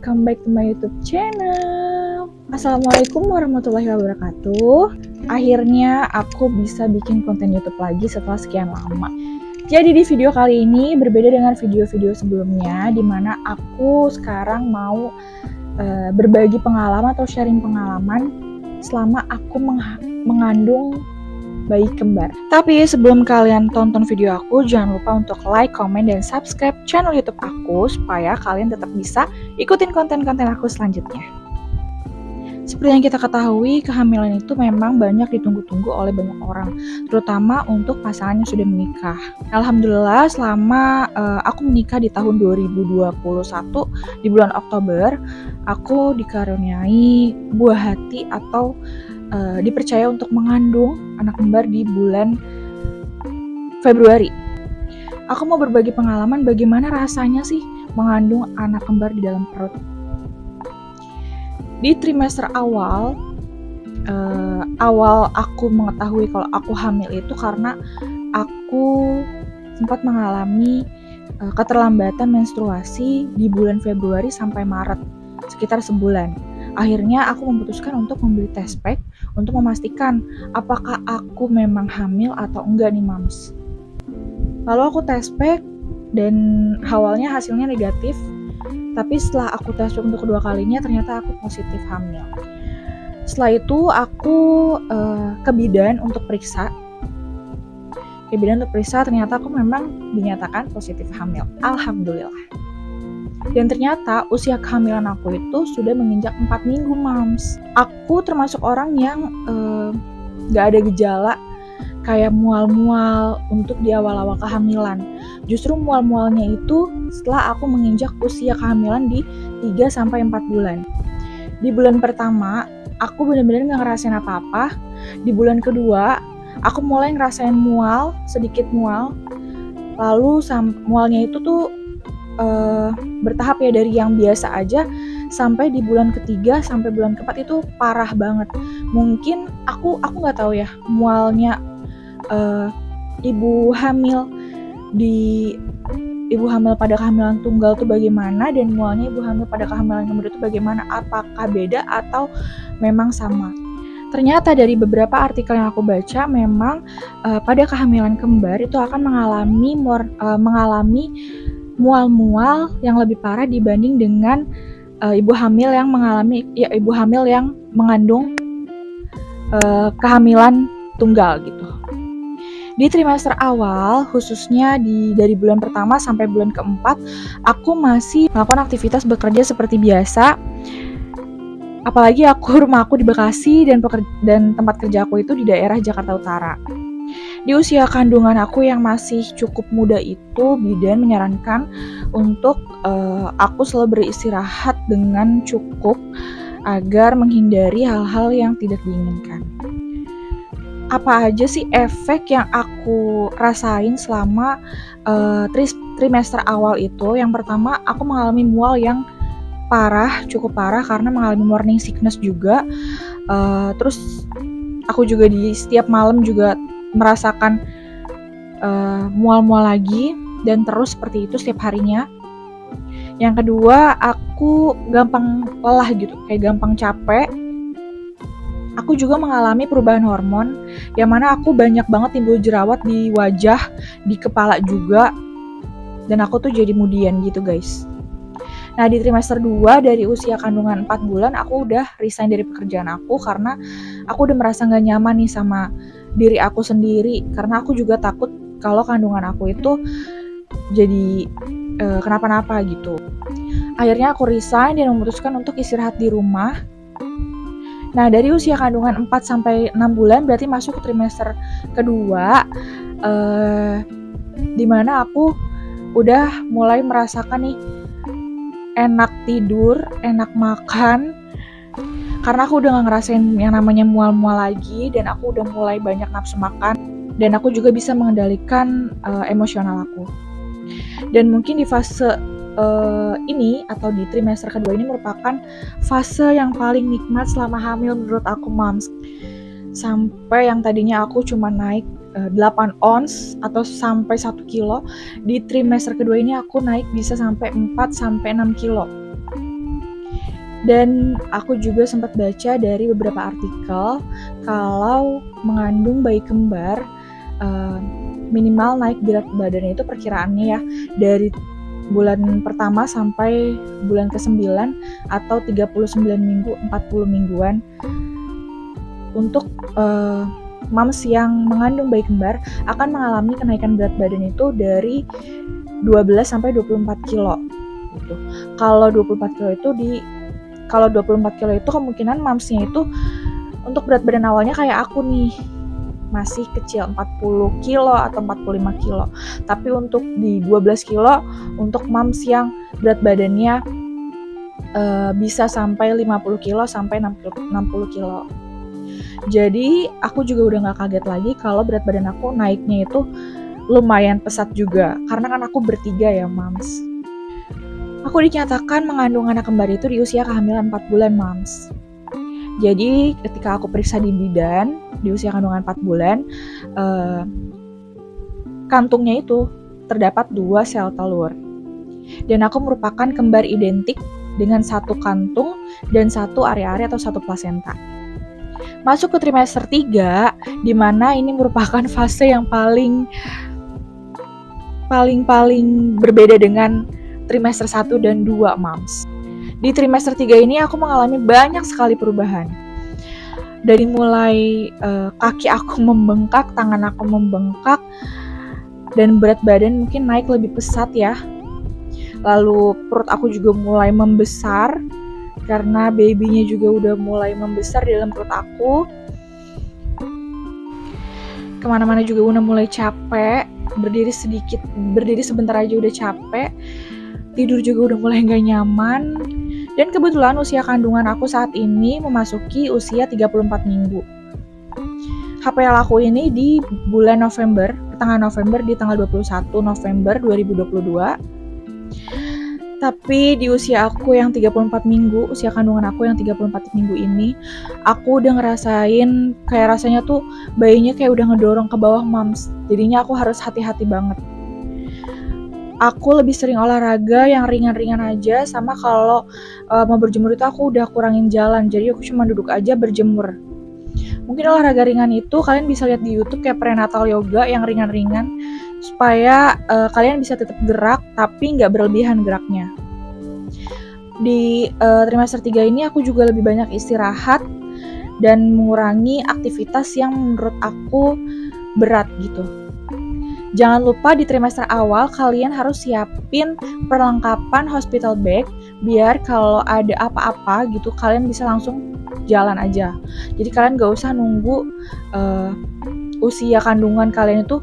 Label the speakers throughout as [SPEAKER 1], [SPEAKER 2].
[SPEAKER 1] welcome back to my YouTube channel. Assalamualaikum warahmatullahi wabarakatuh. Akhirnya aku bisa bikin konten YouTube lagi setelah sekian lama. Jadi di video kali ini berbeda dengan video-video sebelumnya, dimana aku sekarang mau berbagi pengalaman atau sharing pengalaman selama aku mengandung bayi kembar. Tapi sebelum kalian tonton video aku, jangan lupa untuk like, komen, dan subscribe channel YouTube aku supaya kalian tetap bisa ikutin konten-konten aku selanjutnya. Seperti yang kita ketahui, kehamilan itu memang banyak ditunggu-tunggu oleh banyak orang, terutama untuk pasangan yang sudah menikah. Alhamdulillah, selama aku menikah di tahun 2021 di bulan Oktober, aku dikaruniai buah hati atau dipercaya untuk mengandung anak kembar di bulan Februari. Aku mau berbagi pengalaman bagaimana rasanya sih mengandung anak kembar di dalam perut. Di trimester awal aku mengetahui kalau aku hamil itu karena aku sempat mengalami keterlambatan menstruasi di bulan Februari sampai Maret, sekitar sebulan. Akhirnya aku memutuskan untuk membeli test pack untuk memastikan apakah aku memang hamil atau enggak nih mams. Lalu aku test pack dan awalnya hasilnya negatif, tapi setelah aku test pack untuk kedua kalinya ternyata aku positif hamil. Setelah itu aku ke bidan untuk periksa. Ternyata aku memang dinyatakan positif hamil. Alhamdulillah. Dan ternyata usia kehamilan aku itu sudah menginjak 4 minggu mams. Aku termasuk orang yang gak ada gejala kayak mual-mual untuk di awal-awal kehamilan. Justru mual-mualnya itu setelah aku menginjak usia kehamilan di 3-4 bulan. Di bulan pertama aku benar-benar gak ngerasain apa-apa. Di bulan kedua aku mulai ngerasain mual, sedikit mual. Lalu mualnya itu tuh bertahap ya, dari yang biasa aja sampai di bulan ketiga sampai bulan keempat itu parah banget. Mungkin aku nggak tahu ya mualnya ibu hamil pada kehamilan tunggal tuh bagaimana dan mualnya ibu hamil pada kehamilan kembar itu bagaimana, apakah beda atau memang sama. Ternyata dari beberapa artikel yang aku baca memang pada kehamilan kembar itu akan mengalami mual-mual yang lebih parah dibanding dengan ibu hamil yang mengandung kehamilan tunggal gitu. Di trimester awal, khususnya dari bulan pertama sampai bulan keempat, aku masih melakukan aktivitas bekerja seperti biasa. Apalagi rumah aku di Bekasi dan tempat kerja aku itu di daerah Jakarta Utara. Di usia kandungan aku yang masih cukup muda itu, bidan menyarankan untuk aku selalu beristirahat dengan cukup agar menghindari hal-hal yang tidak diinginkan. Apa aja sih efek yang aku rasain selama trimester awal itu? Yang pertama, aku mengalami mual yang cukup parah karena mengalami morning sickness juga. Terus aku juga di setiap malam juga merasakan mual-mual lagi dan terus seperti itu setiap harinya. Yang kedua, aku gampang lelah gitu, kayak gampang capek. Aku juga mengalami perubahan hormon, yang mana aku banyak banget timbul jerawat di wajah, di kepala juga, dan aku tuh jadi mudian gitu guys. Nah di trimester 2 dari usia kandungan 4 bulan aku udah resign dari pekerjaan aku karena aku udah merasa gak nyaman nih sama diri aku sendiri, karena aku juga takut kalau kandungan aku itu jadi kenapa-napa gitu. Akhirnya aku resign dan memutuskan untuk istirahat di rumah. Nah dari usia kandungan 4-6 bulan berarti masuk ke trimester kedua, dimana aku udah mulai merasakan nih enak tidur, enak makan, karena aku udah gak ngerasain yang namanya mual-mual lagi, dan aku udah mulai banyak nafsu makan, dan aku juga bisa mengendalikan emosional aku. Dan mungkin di fase ini atau di trimester kedua ini merupakan fase yang paling nikmat selama hamil menurut aku mams. Sampai yang tadinya aku cuma naik 8 ons atau sampai 1 kilo, di trimester kedua ini aku naik bisa sampai 4-6 kilo. Dan aku juga sempat baca dari beberapa artikel kalau mengandung bayi kembar minimal naik berat badannya itu perkiraannya ya dari bulan pertama sampai bulan ke-9 atau 39 minggu, 40 mingguan. Untuk moms yang mengandung bayi kembar akan mengalami kenaikan berat badan itu dari 12 sampai 24 kilo gitu. Kalau 24 kilo itu kemungkinan momsnya itu untuk berat badan awalnya kayak aku nih, masih kecil 40 kilo atau 45 kilo. Tapi untuk di 12 kilo untuk moms yang berat badannya bisa sampai 50 kilo sampai 60 kilo. Jadi aku juga udah gak kaget lagi kalau berat badan aku naiknya itu lumayan pesat juga. Karena kan aku bertiga ya moms. Aku dinyatakan mengandung anak kembar itu di usia kehamilan 4 bulan moms. Jadi ketika aku periksa di bidan di usia kandungan 4 bulan, kantungnya itu terdapat 2 sel telur. Dan aku merupakan kembar identik dengan 1 kantung dan 1 area-area atau 1 plasenta. Masuk ke trimester 3, di mana ini merupakan fase yang paling berbeda dengan trimester 1 dan 2 moms. Di trimester 3 ini aku mengalami banyak sekali perubahan. Dari mulai kaki aku membengkak, tangan aku membengkak, dan berat badan mungkin naik lebih pesat ya. Lalu perut aku juga mulai membesar karena babynya juga udah mulai membesar di dalam perut aku. Kemana-mana juga udah mulai capek, berdiri sebentar aja udah capek, tidur juga udah mulai gak nyaman. Dan kebetulan usia kandungan aku saat ini memasuki usia 34 minggu. HPL aku ini di bulan November, pertengahan November, di tanggal 21 November 2022. Tapi di usia aku yang 34 minggu, usia kandungan aku yang 34 minggu ini, aku udah ngerasain kayak rasanya tuh bayinya kayak udah ngedorong ke bawah moms. Jadinya aku harus hati-hati banget. Aku lebih sering olahraga yang ringan-ringan aja, sama kalau mau berjemur itu aku udah kurangin jalan, jadi aku cuma duduk aja berjemur. Mungkin olahraga ringan itu kalian bisa lihat di YouTube kayak prenatal yoga yang ringan-ringan, supaya kalian bisa tetap gerak tapi nggak berlebihan geraknya. Di trimester 3 ini aku juga lebih banyak istirahat dan mengurangi aktivitas yang menurut aku berat gitu. Jangan lupa di trimester awal kalian harus siapin perlengkapan hospital bag biar kalau ada apa-apa gitu kalian bisa langsung jalan aja. Jadi kalian gak usah nunggu usia kandungan kalian itu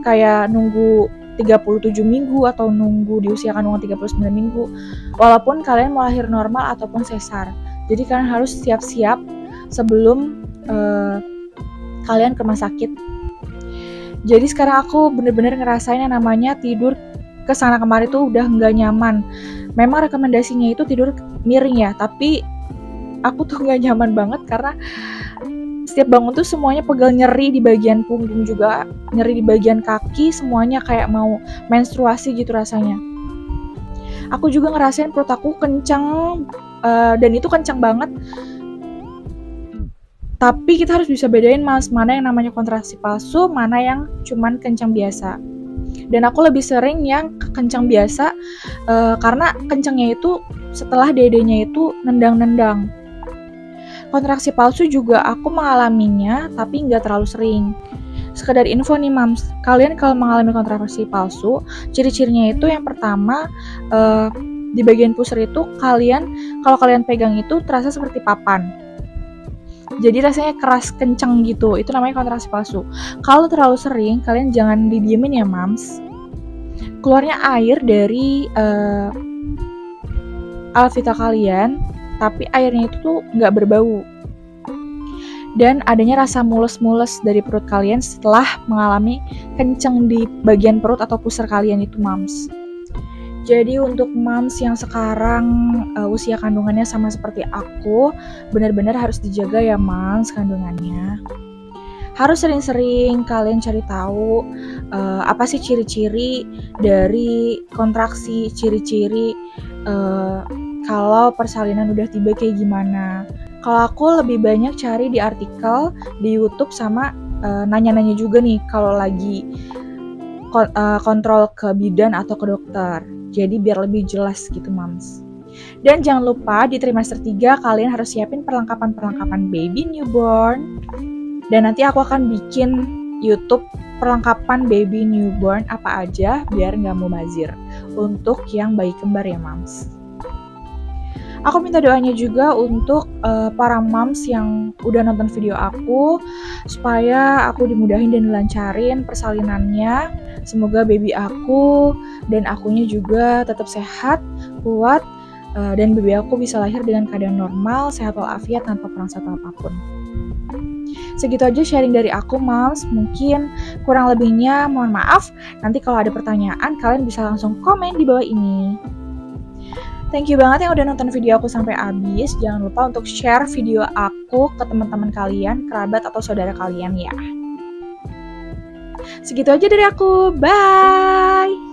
[SPEAKER 1] kayak nunggu 37 minggu atau nunggu di usia kandungan 39 minggu. Walaupun kalian mau lahir normal ataupun sesar. Jadi kalian harus siap-siap sebelum kalian ke rumah sakit. Jadi sekarang aku bener-bener ngerasain yang namanya tidur kesana kemari tuh udah nggak nyaman. Memang rekomendasinya itu tidur miring ya, tapi aku tuh nggak nyaman banget karena setiap bangun tuh semuanya pegal, nyeri di bagian punggung juga, nyeri di bagian kaki, semuanya kayak mau menstruasi gitu rasanya. Aku juga ngerasain perut aku kencang, dan itu kencang banget. Tapi kita harus bisa bedain mana yang namanya kontraksi palsu, mana yang cuman kencang biasa. Dan aku lebih sering yang kencang biasa, karena kencangnya itu setelah dedenya itu nendang-nendang. Kontraksi palsu juga aku mengalaminya, tapi nggak terlalu sering. Sekedar info nih mams, kalian kalau mengalami kontraksi palsu, ciri-cirinya itu yang pertama, di bagian pusar itu kalau kalian pegang itu terasa seperti papan. Jadi rasanya keras kenceng gitu, itu namanya kontraksi palsu. Kalau terlalu sering, kalian jangan didiemin ya mams. Keluarnya air dari alat vital kalian, tapi airnya itu tuh nggak berbau. Dan adanya rasa mules-mules dari perut kalian setelah mengalami kenceng di bagian perut atau pusar kalian itu mams. Jadi untuk moms yang sekarang usia kandungannya sama seperti aku, benar-benar harus dijaga ya moms kandungannya. Harus sering-sering kalian cari tahu apa sih ciri-ciri dari kontraksi, ciri-ciri kalau persalinan udah tiba kayak gimana. Kalau aku lebih banyak cari di artikel, di YouTube, sama nanya-nanya juga nih kalau lagi kontrol ke bidan atau ke dokter. Jadi biar lebih jelas gitu, Mams. Dan jangan lupa di trimester 3 kalian harus siapin perlengkapan-perlengkapan baby newborn. Dan nanti aku akan bikin YouTube perlengkapan baby newborn apa aja biar nggak mubazir. Untuk yang bayi kembar ya, Mams. Aku minta doanya juga untuk para moms yang udah nonton video aku, supaya aku dimudahin dan dilancarin persalinannya. Semoga baby aku dan akunya juga tetap sehat, kuat, dan baby aku bisa lahir dengan keadaan normal, sehat walafiat tanpa perang satu apapun. Segitu aja sharing dari aku, moms. Mungkin kurang lebihnya mohon maaf. Nanti kalau ada pertanyaan, kalian bisa langsung komen di bawah ini. Thank you banget yang udah nonton video aku sampai habis. Jangan lupa untuk share video aku ke teman-teman kalian, kerabat atau saudara kalian ya. Segitu aja dari aku. Bye!